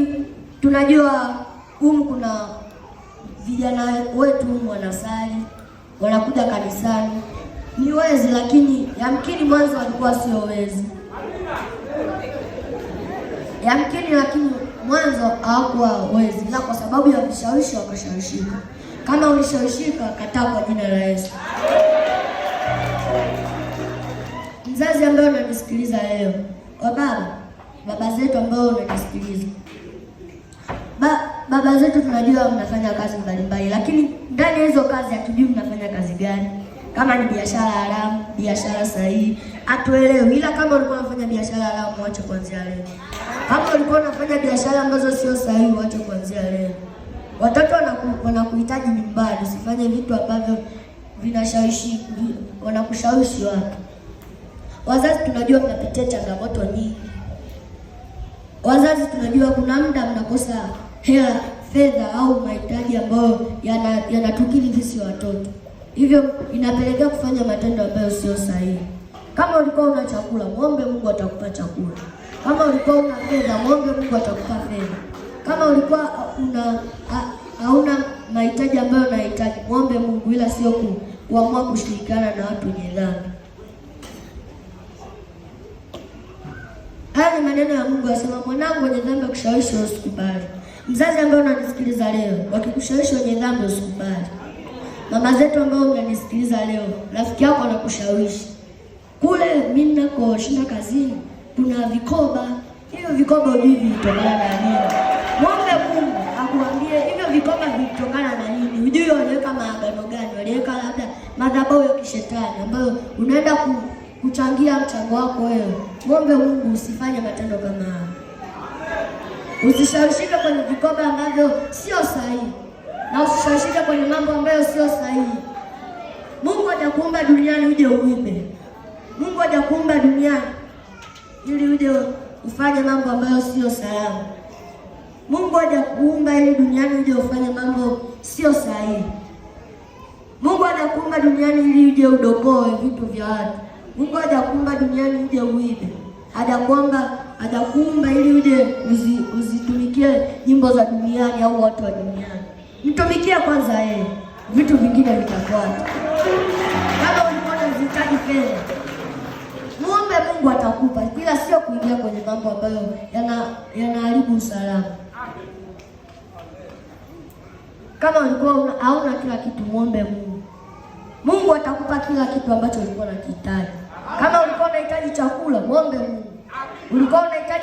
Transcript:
lakini tunajua kuna vijana wetu wanasali, wanakuja kanisani, ni wezi, lakini yamkini mwanzo walikuwa sio wezi. Yamkini lakini mwanzo hawakuwa wezi, na kwa sababu ya vishawishi wakashawishika. Kama ulishawishika, kataa kwa jina la Yesu. Mzazi ambaye unanisikiliza leo, baba zetu ambao unanisikiliza, baba zetu tunajua mnafanya kazi mbalimbali, lakini ndani ya hizo kazi hatujui mnafanya kazi gani. Kama ni biashara haramu, biashara sahihi, hatuelewi. Ila kama ulikuwa unafanya biashara haramu, acha kuanzia leo. Kama ulikuwa unafanya biashara ambazo sio sahihi, acha kuanzia leo. Watoto wanakuhitaji nyumbani, usifanye vitu ambavyo vinashawishi, wanakushawishi watu. Wazazi tunajua mnapitia changamoto nyingi. Wazazi tunajua kuna muda mnakosa hela, fedha au mahitaji ambayo yanatukidhi sisi watoto. Hivyo inapelekea kufanya matendo ambayo sio sahihi. Kama ulikuwa una chakula, muombe Mungu atakupa chakula. Kama ulikuwa una fedha, muombe Mungu atakupa fedha. Kama ulikuwa hauna mahitaji ambayo unahitaji, muombe Mungu, ila sio kuamua kushirikiana na watu wenye dhambi. Haya ni maneno ya Mungu, asema mwanangu, wenye dhambi kushawishi usikubali. Mzazi ambaye unanisikiliza leo, wakikushawishi wenye dhambi usikubali. Mama zetu ambao unanisikiliza leo, rafiki yako anakushawishi. Kule mimi ninakoshinda kazini kuna vikoba. Hivyo vikoba hujui vilitokana na nini. Muombe Mungu akuambie hivyo vikoba vilitokana na nini. Hujui waliweka maagano gani, waliweka labda madhabahu ya kishetani ambayo unaenda kuchangia mchango wako wewe. Muombe Mungu usifanye matendo kama hayo. Usishawishike kwenye vikoba ambavyo sio sahihi. Na usishawishike kwenye mambo ambayo sio sahihi. Mungu hajakuumba duniani uje uibe. Mungu hajakuumba duniani ili uje ufanye mambo ambayo sio salama. Mungu hajakuumba ili duniani uje ufanye mambo sio sahihi. Mungu hajakuumba duniani ili uje udokoe vitu vya watu. Mungu hajakuumba duniani uje uibe. Hajakuumba ili uje uzitumikie nyimbo za duniani au watu wa duniani. Mtumikie kwanza yeye, vitu vingine vitafuata. Kama ulikuwa unahitaji fedha, muombe Mungu atakupa, ila sio kuingia kwenye mambo ambayo yanaharibu usalama. Kama ulikuwa hauna kila kitu, muombe Mungu. Mungu atakupa kila kitu ambacho ulikuwa unakihitaji. Kama ulikuwa unahitaji chakula, muombe Mungu. Ulikuwa unahitaji